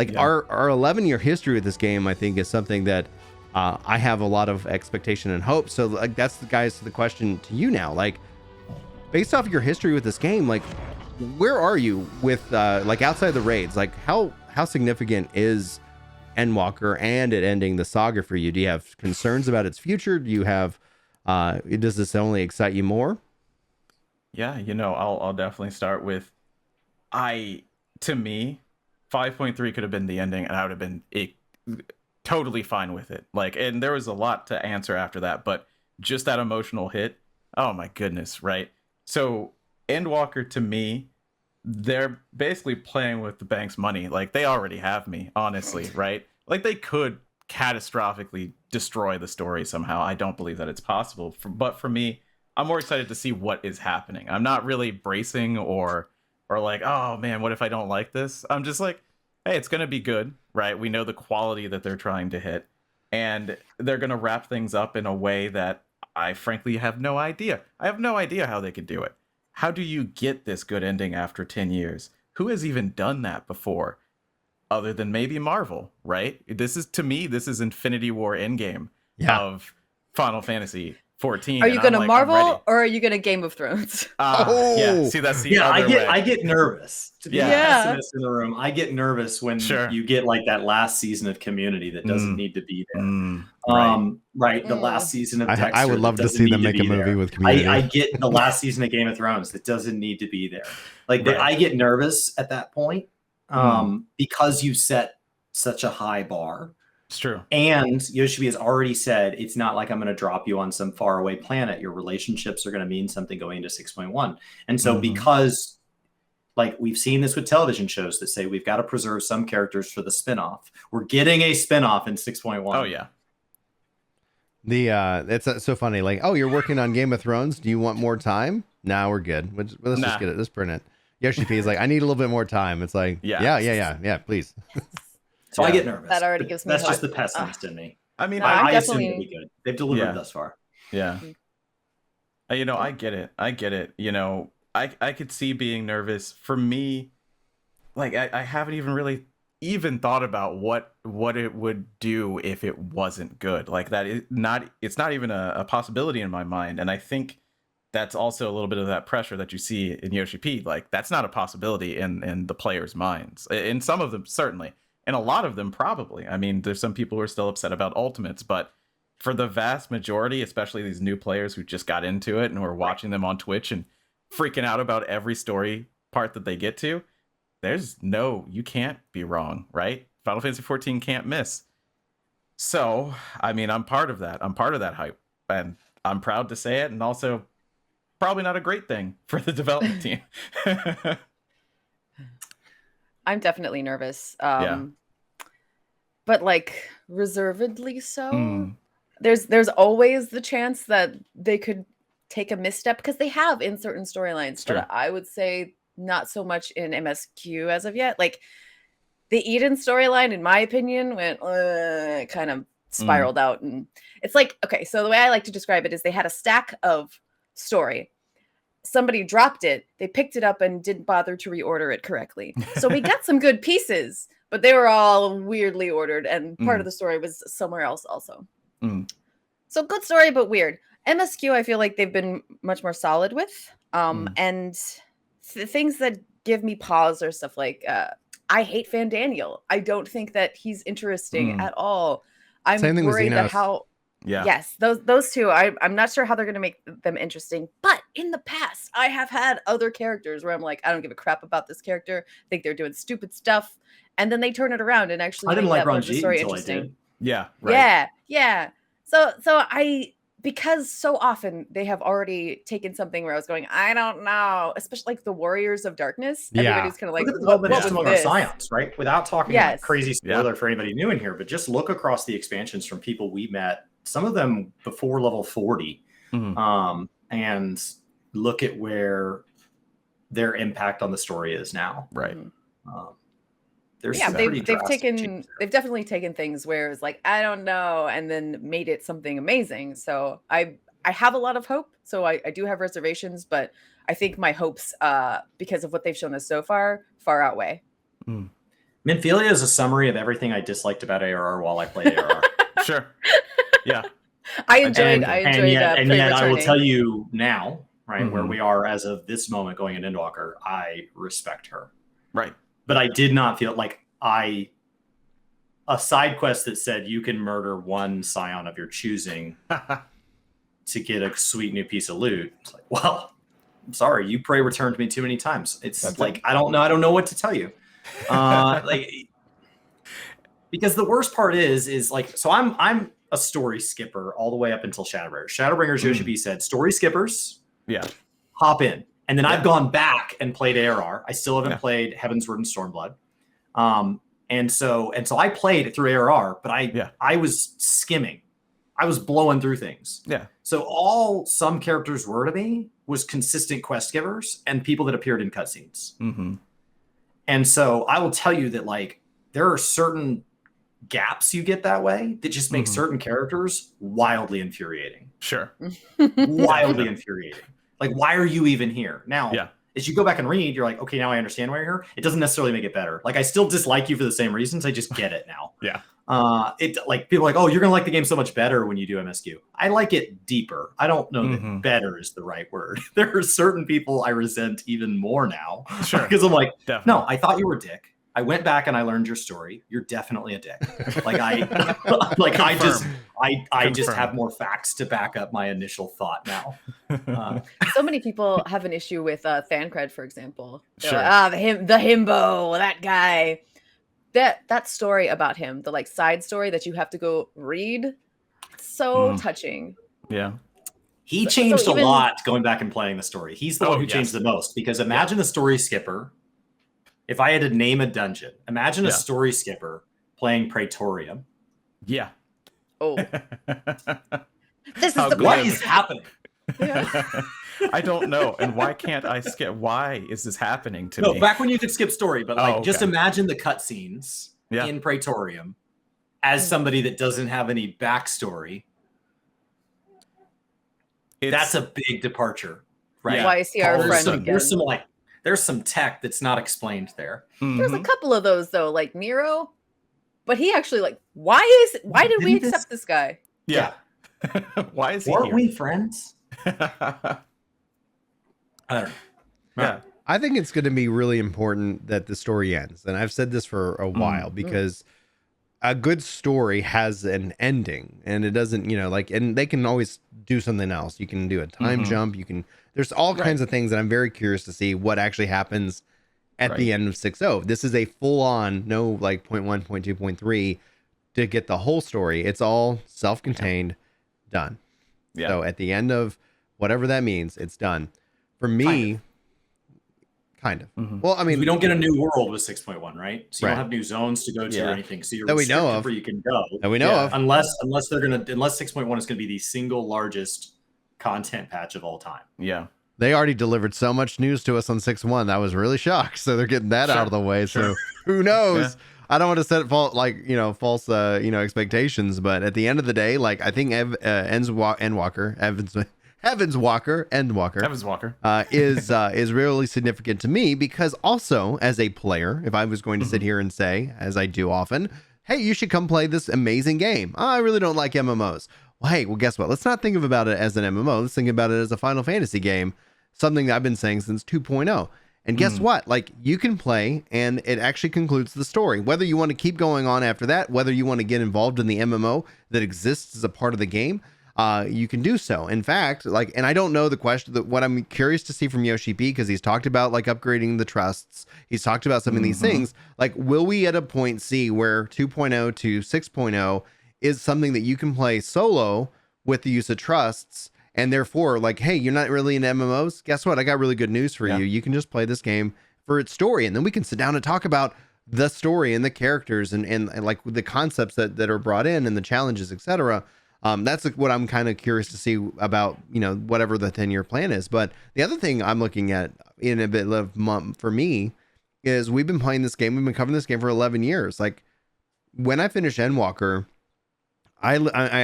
Like our 11-year history with this game, I think, is something that I have a lot of expectation and hope. So like that's the question to you now. Like based off your history with this game, like where are you with like outside the raids? Like how significant is Endwalker and it ending the saga for you? Do you have concerns about its future? Do you have does this only excite you more? Yeah, I'll definitely start with to me, 5.3 could have been the ending and I would have been totally fine with it. Like, and there was a lot to answer after that, but just that emotional hit, oh my goodness, right? So Endwalker, to me, they're basically playing with the bank's money. Like, they already have me, honestly, right? Like, they could catastrophically destroy the story somehow. I don't believe that it's possible. But for me, I'm more excited to see what is happening. I'm not really bracing or like, oh man, what if I don't like this? I'm just like, hey, it's gonna be good, right? We know the quality that they're trying to hit, and they're gonna wrap things up in a way that I frankly have no idea. I have no idea how they could do it. How do you get this good ending after 10 years? Who has even done that before? Other than maybe Marvel, right? This is Infinity War Endgame of Final Fantasy 14. Are you gonna Marvel or are you gonna Game of Thrones? Yeah. See, that's the other way. I get nervous. To be a pessimist in the room, I get nervous when you get like that last season of Community that doesn't need to be there. Right. The last season of Dexter. I would love to see them make a movie with Community. I get the last season of Game of Thrones that doesn't need to be there. Like I get nervous at that point because you set such a high bar. It's true. And Yoshibi has already said, it's not like I'm going to drop you on some faraway planet. Your relationships are going to mean something going into 6.1. And so because like we've seen this with television shows that say we've got to preserve some characters for the spinoff. We're getting a spinoff in 6.1. Oh, yeah. It's so funny. Like, oh, you're working on Game of Thrones. Do you want more time? Nah, we're good. Let's just get it. Let's print it. Yoshi P is like, I need a little bit more time. It's like, yeah, please. So I get nervous. That already gives me That's hope. just the pessimist in me. I mean, I assume it'll be good. They've delivered thus far. Yeah. I get it. I could see being nervous. For me, like I haven't even really thought about what it would do if it wasn't good. Like it's not even a possibility in my mind. And I think that's also a little bit of that pressure that you see in Yoshi P. Like that's not a possibility in the players' minds. In some of them, certainly. And a lot of them probably. I mean, there's some people who are still upset about Ultimates, but for the vast majority, especially these new players who just got into it and who are watching them on Twitch and freaking out about every story part that they get to, you can't be wrong, right? Final Fantasy 14 can't miss. So, I mean, I'm part of that. I'm part of that hype. And I'm proud to say it, and also probably not a great thing for the development team. I'm definitely nervous. But like reservedly so. There's always the chance that they could take a misstep because they have in certain storylines. But I would say not so much in MSQ as of yet. Like the Eden storyline, in my opinion, went kind of spiraled out. And it's like, okay, so the way I like to describe it is they had a stack of story. Somebody dropped it, they picked it up and didn't bother to reorder it correctly. So we got some good pieces, but they were all weirdly ordered, and part of the story was somewhere else also. So good story, but weird. MSQ, I feel like they've been much more solid with. And things that give me pause are stuff like, I hate Fan Daniel. I don't think that he's interesting at all. I'm worried that how... Yeah. Yes, those two. I'm not sure how they're going to make them interesting. But in the past, I have had other characters where I'm like, I don't give a crap about this character. I think they're doing stupid stuff, and then they turn it around and actually make that part of the story interesting. Yeah. Right. Yeah. So because so often they have already taken something where I was going, I don't know, especially like the Warriors of Darkness. Everybody's kind of like, look at the among Scions, right? Without talking like crazy spoiler for anybody new in here, but just look across the expansions from people we met. Some of them before level 40, and look at where their impact on the story is now. Right. They've definitely taken things where it's like, I don't know, and then made it something amazing. So I have a lot of hope. So I do have reservations, but I think my hopes, because of what they've shown us so far outweigh. Minfilia is a summary of everything I disliked about ARR while I played ARR. Sure. Yeah. I enjoyed and yet I will pre-returning. tell you now, right, where Mhm. we are as of this moment going in Endwalker, I respect her. Right. But I did not feel like a side quest that said you can murder one scion of your choosing to get a sweet new piece of loot. It's like, well, I'm sorry, you prey returned me too many times. It's That's like it. I don't know what to tell you. Like, because the worst part is like, so I'm a story skipper all the way up until Shadowbringers. Shadowbringers, Yoshi B said, story skippers, Yeah. hop in. And then Yeah. I've gone back and played ARR. I still haven't Yeah. played Heavensward and Stormblood. And so I played it through ARR, but I was skimming. I was blowing through things. Yeah. So all some characters were to me was consistent quest givers and people that appeared in cutscenes. Mm-hmm. And so I will tell you that like there are certain gaps you get that way that just make certain characters wildly infuriating. Sure. Wildly infuriating. Like, why are you even here? Now, Yeah. as you go back and read, you're like, okay, now I understand why you're here. It doesn't necessarily make it better. Like, I still dislike you for the same reasons. I just get it now. Yeah. It like people are like, oh, you're gonna like the game so much better when you do MSQ. I like it deeper. I don't know that better is the right word. There are certain people I resent even more now. Sure. Because I'm like, Definitely. no, I thought you were a dick. I went back and I learned your story. You're definitely a dick. Like I just Confirm. have more facts to back up my initial thought now. So many people have an issue with Thancred, for example. They're Sure. like, the himbo, that guy. That story about him, the like side story that you have to go read, so touching. Yeah. He changed so a lot going back and playing the story. He's the one who changed the most, because imagine the story skipper. If I had to name a dungeon, imagine a story skipper playing Praetorium. Yeah. Oh, this is How the good What place. is happening? Yeah. I don't know. And why can't I skip? Why is this happening to No, me? back when you could skip story, but like just okay. imagine the cutscenes in Praetorium as somebody that doesn't have any backstory. That's a big departure, right? Yeah. Why is he our friend again? There's some tech that's not explained there. There's a couple of those though, like Nero, but he actually like, why did we accept this guy? Yeah. Why is he Weren't here? we friends? I don't know. Yeah. I think it's going to be really important that the story ends. And I've said this for a while because a good story has an ending, and it doesn't, and they can always do something else. You can do a time jump. There's all kinds of things that I'm very curious to see what actually happens at the end of 6.0. This is a full on, no like 0.1, 0.2, 0.3 to get the whole story. It's all self-contained, done. Yeah. So at the end of whatever that means, it's done. For me, kind of. Well, I mean, we don't get a new world with 6.1, right? So you don't have new zones to go to or anything. So you're that we know of. where you can go. That we know of. Unless 6.1 is going to be the single largest content patch of all time. Yeah. They already delivered so much news to us on 6.1. I was really shocked. So they're getting that out of the way. So who knows? I don't want to set false expectations, but at the end of the day, like I think Endwalker is really significant to me, because also as a player, if I was going to sit here and say, as I do often, hey, you should come play this amazing game. I really don't like MMOs. Well, hey, guess what? Let's not think about it as an MMO. Let's think about it as a Final Fantasy game, something that I've been saying since 2.0. And guess what? Like, you can play, and it actually concludes the story. Whether you want to keep going on after that, whether you want to get involved in the MMO that exists as a part of the game, you can do so. In fact, like, and I don't know the question, what I'm curious to see from Yoshi P, because he's talked about like upgrading the trusts. He's talked about some of these things. Like, will we at a point see where 2.0 to 6.0 is something that you can play solo with the use of trusts? And therefore, like, hey, you're not really into MMOs? Guess what? I got really good news for you. You can just play this game for its story. And then we can sit down and talk about the story and the characters and like the concepts that are brought in and the challenges, etc. That's what I'm kind of curious to see about, whatever the 10-year plan is. But the other thing I'm looking at in a bit of for me is we've been playing this game. We've been covering this game for 11 years. Like, when I finish Endwalker, I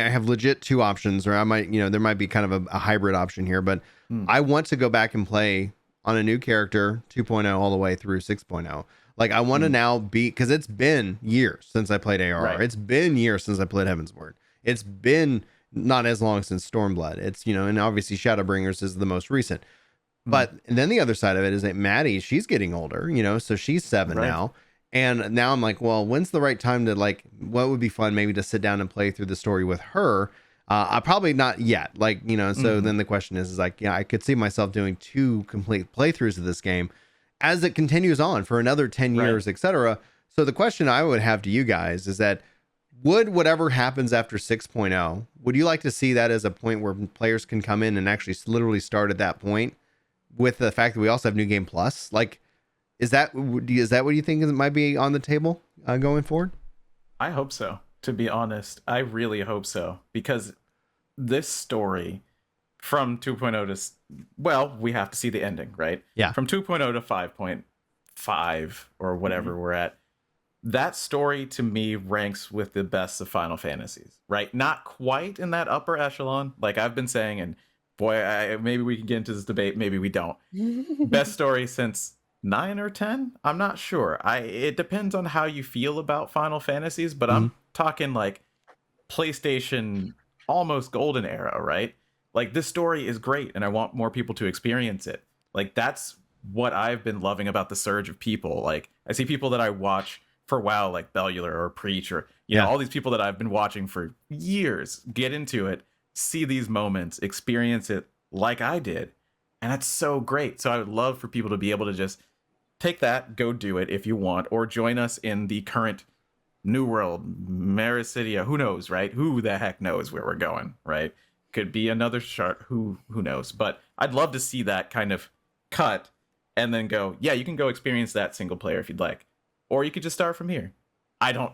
have legit two options, or I might, there might be kind of a hybrid option here, but I want to go back and play on a new character 2.0 all the way through 6.0. Like I want to now be, because it's been years since I played ARR. Right. It's been years since I played Heavensward. It's been not as long since Stormblood. It's, and obviously Shadowbringers is the most recent. But and then the other side of it is that Maddie, she's getting older, so she's 7 now. And now I'm like, well, when's the right time to what would be fun maybe to sit down and play through the story with her? I probably not yet. So then the question is I could see myself doing 2 complete playthroughs of this game as it continues on for another 10 years, etc. So the question I would have to you guys is that would whatever happens after 6.0, would you like to see that as a point where players can come in and actually literally start at that point with the fact that we also have New Game Plus? Is that what you think might be on the table going forward? I hope so. To be honest, I really hope so, because this story from 2.0 to, we have to see the ending, right? Yeah. From 2.0 to 5.5 or whatever we're at, that story to me ranks with the best of Final Fantasies, right? Not quite in that upper echelon, like I've been saying, and boy, maybe we can get into this debate, maybe we don't. Best story since 9 or 10? I'm not sure. It depends on how you feel about Final Fantasies, but I'm talking like PlayStation almost golden era, right? Like this story is great and I want more people to experience it. Like that's what I've been loving about the surge of people. Like I see people that I watch for a while, like Bellular or Preach or you know all these people that I've been watching for years get into it, see these moments, experience it like I did, and that's so great. So I would love for people to be able to just take that, go do it if you want, or join us in the current New World, Maricidia, who knows, right? Who the heck knows where we're going, right? Could be another chart, who knows? But I'd love to see that kind of cut and then go, yeah, you can go experience that single player if you'd like. Or you could just start from here.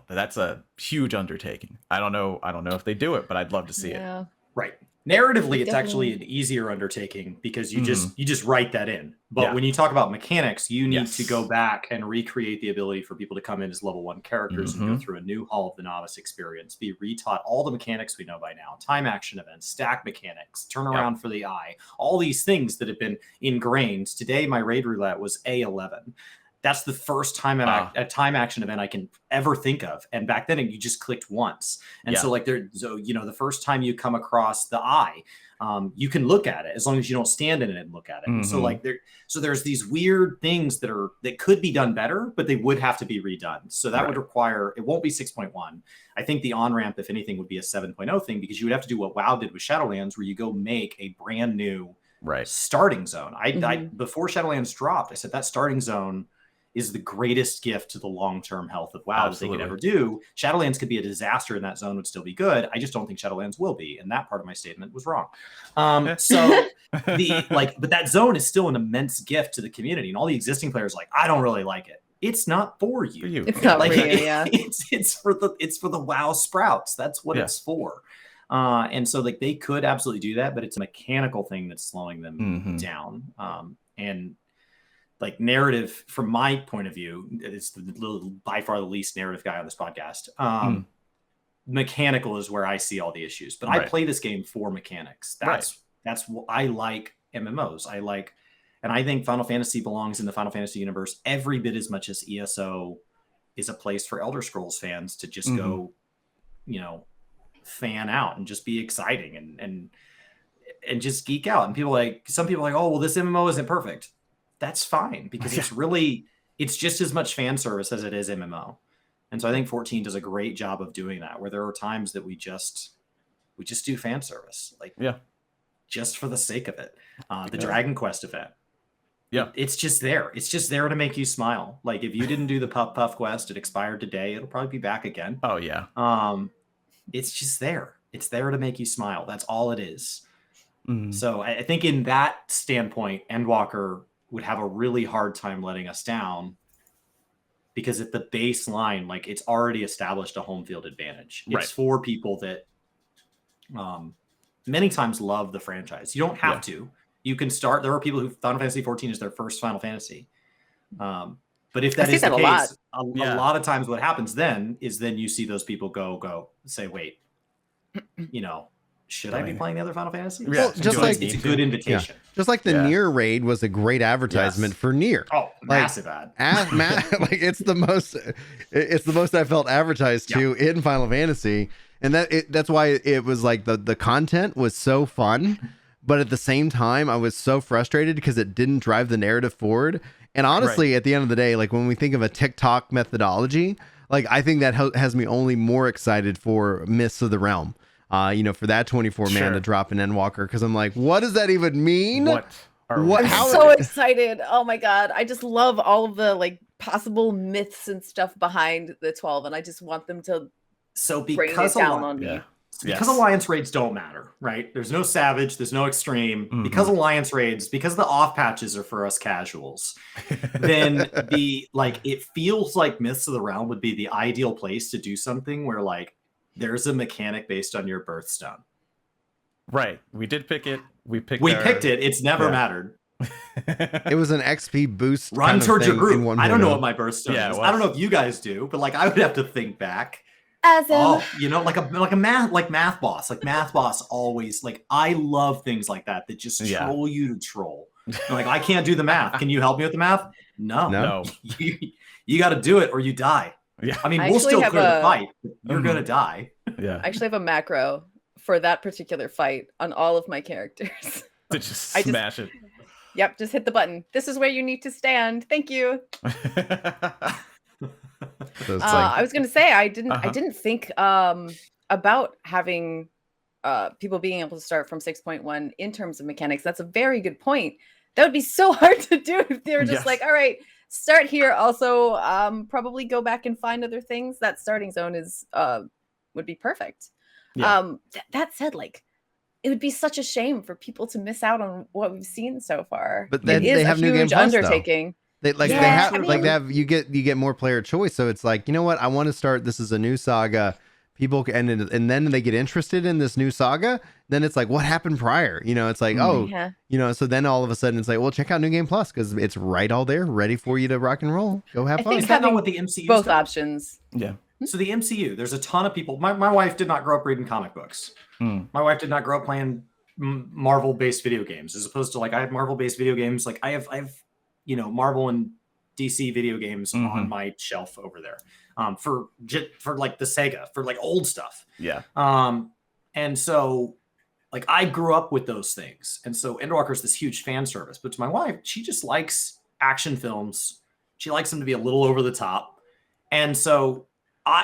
That's a huge undertaking. I don't know if they do it, but I'd love to see it. Right. Narratively, it's actually an easier undertaking because you just write that in. But when you talk about mechanics, you need to go back and recreate the ability for people to come in as level 1 characters and go through a new Hall of the Novice experience, be retaught all the mechanics we know by now, time action events, stack mechanics, turn around for the eye, all these things that have been ingrained. Today, my raid roulette was A11. That's the first time a time action event I can ever think of. And back then you just clicked once. And so the first time you come across the eye, you can look at it as long as you don't stand in it and look at it. And so there's these weird things that could be done better, but they would have to be redone. So that would require, it won't be 6.1. I think the on-ramp, if anything, would be a 7.0 thing, because you would have to do what WoW did with Shadowlands, where you go make a brand new starting zone. I before Shadowlands dropped, I said that starting zone is the greatest gift to the long-term health of WoW that they could ever do. Shadowlands could be a disaster and that zone would still be good. I just don't think Shadowlands will be. And that part of my statement was wrong. But that zone is still an immense gift to the community. And all the existing players I don't really like it. It's not for you. It's not for you, It's for the WoW sprouts. That's what it's for. And so they could absolutely do that, but it's a mechanical thing that's slowing them down. And narrative, from my point of view, it's by far the least narrative guy on this podcast. Mechanical is where I see all the issues, but I play this game for mechanics. That's what I like. MMOs. And I think Final Fantasy belongs in the Final Fantasy universe every bit as much as ESO is a place for Elder Scrolls fans to just go, fan out and just be exciting and just geek out. And some people are like, oh, well, this MMO isn't perfect. That's fine, because it's just as much fan service as it is MMO. And so I think 14 does a great job of doing that, where there are times that we just do fan service, just for the sake of it. The Dragon Quest event. Yeah. It's just there. It's just there to make you smile. If you didn't do the Puff quest, it expired today. It'll probably be back again. Oh yeah. It's just there. It's there to make you smile. That's all it is. So I think in that standpoint, Endwalker would have a really hard time letting us down, because at the baseline, it's already established a home field advantage. It's for people that many times love the franchise. You don't have to. You can start. There are people who Final Fantasy 14 is their first Final Fantasy. But if that is the case, a lot of times what happens then is you see those people go say, wait, should I be playing the other Final Fantasy? Yeah, Well, just like it's a good invitation. Just like the Nier raid was a great advertisement for Nier. Oh, massive ad. Like it's the most I felt advertised to in Final Fantasy, and that's why it was like the content was so fun, but at the same time I was so frustrated because it didn't drive the narrative forward. And honestly, at the end of the day, like when we think of a TikTok methodology, like I think that has me only more excited for Mists of the Realm. For that 24 man to drop an Endwalker, because I'm like, what does that even mean? I'm so excited. Oh my god. I just love all of the like possible myths and stuff behind the 12, and I just want them to bring it down on me. Because alliance raids don't matter, right? There's no savage, there's no extreme. Because alliance raids, because the off patches are for us casuals, then it feels like Myths of the Realm would be the ideal place to do something where like there's a mechanic based on your birthstone. Right. We did pick it. We picked it. It's never mattered. It was an XP boost. Run towards your group. I don't know what my birthstone is. I don't know if you guys do, but like I would have to think back. As in, like a math boss. Like math boss always like I love things like that just troll you to troll. Like I can't do the math. Can you help me with the math? No. You got to do it or you die. Yeah. I mean, we'll still clear the fight. But you're gonna die. Yeah. I actually have a macro for that particular fight on all of my characters. To just smash it. Yep, just hit the button. This is where you need to stand. Thank you. I was gonna say I didn't think about having people being able to start from 6.1 in terms of mechanics. That's a very good point. That would be so hard to do if they were just like, all right, start here. Also, probably go back and find other things. That starting zone is would be perfect. Yeah. That said, like it would be such a shame for people to miss out on what we've seen so far. But they have New Game Plus, undertaking. Though. They have you get more player choice. So it's like, you know what? I want to start. This is a new saga. People and then they get interested in this new saga. Then it's like, what happened prior? It's like, so then all of a sudden it's like, well, check out New Game Plus because it's right all there, ready for you to rock and roll. Go have fun. Is that not what the MCU? Both options. Yeah. So the MCU, there's a ton of people. My wife did not grow up reading comic books. My wife did not grow up playing Marvel-based video games, as opposed to like I have Marvel-based video games. Like I have Marvel and DC video games on my shelf over there. For like the Sega, for like old stuff. Yeah. And so like I grew up with those things. And so Endwalker is this huge fan service. But to my wife, she just likes action films. She likes them to be a little over the top. And so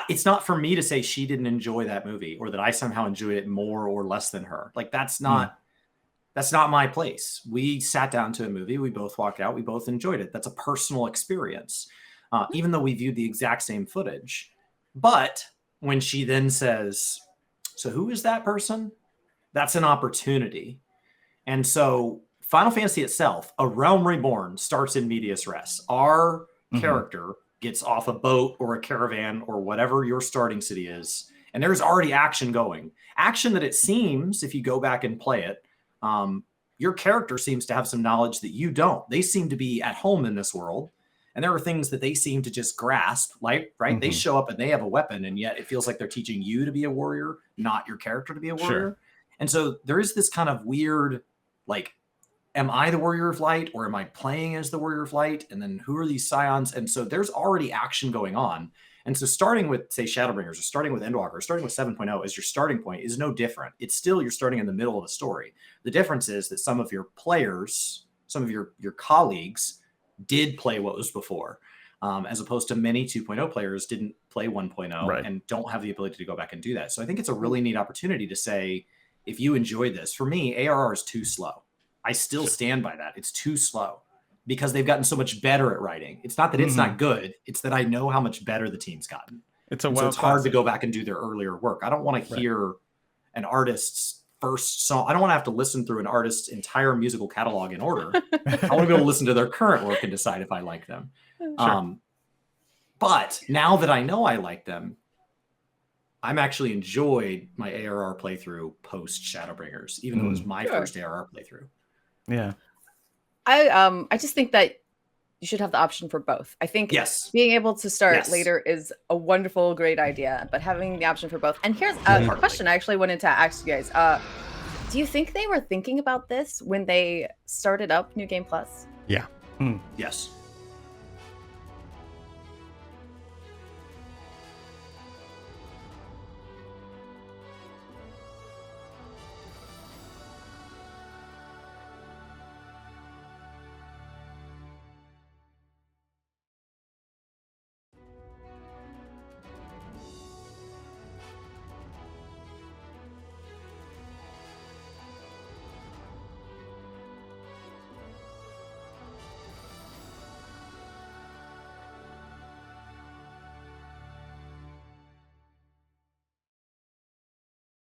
it's not for me to say she didn't enjoy that movie or that I somehow enjoyed it more or less than her. Like that's not my place. We sat down to a movie. We both walked out. We both enjoyed it. That's a personal experience. Even though we viewed the exact same footage. But when she then says, so who is that person? That's an opportunity. And so Final Fantasy itself, A Realm Reborn, starts in medias res. Our character gets off a boat or a caravan or whatever your starting city is. And there's already action going. Action that it seems, if you go back and play it, your character seems to have some knowledge that you don't. They seem to be at home in this world. And there are things that they seem to just grasp, like, right? They show up and they have a weapon, and yet it feels like they're teaching you to be a warrior, not your character to be a warrior. Sure. And so there is this kind of weird, like, am I the warrior of light or am I playing as the warrior of light? And then who are these scions? And so there's already action going on. And so starting with, say, Shadowbringers or starting with Endwalker or starting with 7.0 as your starting point is no different. It's still you're starting in the middle of the story. The difference is that some of your players, some of your colleagues did play what was before, as opposed to many 2.0 players didn't play 1.0 and don't have the ability to go back and do that. So I think it's a really neat opportunity to say, if you enjoyed this, for me, ARR is too slow. I still stand by that. It's too slow because they've gotten so much better at writing. It's not that it's not good. It's that I know how much better the team's gotten. So it's hard to go back and do their earlier work. I don't want to hear an artist's first song. I don't want to have to listen through an artist's entire musical catalog in order. I want to be able to listen to their current work and decide if I like them. Sure. But now that I know I like them, I'm actually enjoyed my ARR playthrough post Shadowbringers, even though it was my first ARR playthrough. Yeah. I just think that you should have the option for both. I think being able to start later is a wonderful, great idea, but having the option for both. And here's a question I actually wanted to ask you guys. Do you think they were thinking about this when they started up New Game Plus? Yeah. Yes.